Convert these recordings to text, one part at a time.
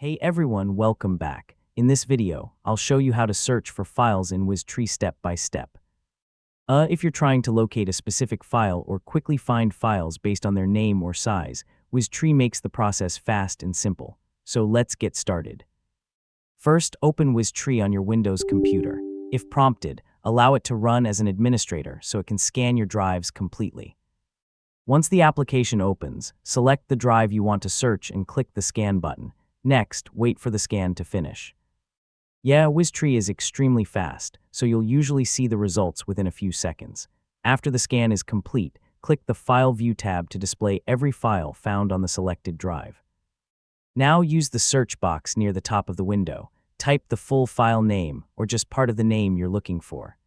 Hey everyone, welcome back. In this video, I'll show you how to search for files in WizTree step by step. If you're trying to locate a specific file or quickly find files based on their name or size, WizTree makes the process fast and simple. So let's get started. First, open WizTree on your Windows computer. If prompted, allow it to run as an administrator so it can scan your drives completely. Once the application opens, select the drive you want to search and click the scan button. Next, wait for the scan to finish. WizTree is extremely fast, so you'll usually see the results within a few seconds. After the scan is complete, click the File View tab to display every file found on the selected drive. Now use the search box near the top of the window. Type the full file name or just part of the name you're looking for.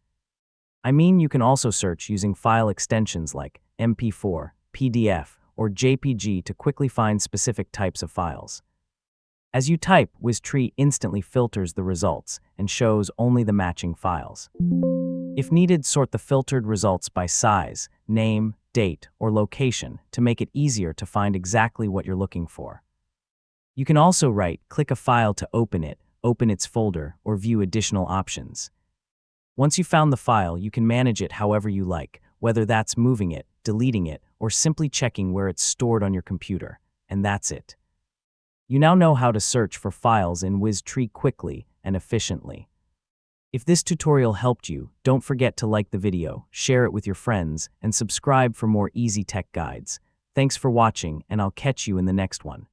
You can also search using file extensions like MP4, PDF, or JPG to quickly find specific types of files. As you type, WizTree instantly filters the results and shows only the matching files. If needed, sort the filtered results by size, name, date, or location to make it easier to find exactly what you're looking for. You can also right-click a file to open its folder, or view additional options. Once you've found the file, you can manage it however you like, whether that's moving it, deleting it, or simply checking where it's stored on your computer. And that's it. You now know how to search for files in WizTree quickly and efficiently. If this tutorial helped you, don't forget to like the video, share it with your friends, and subscribe for more easy tech guides. Thanks for watching, and I'll catch you in the next one.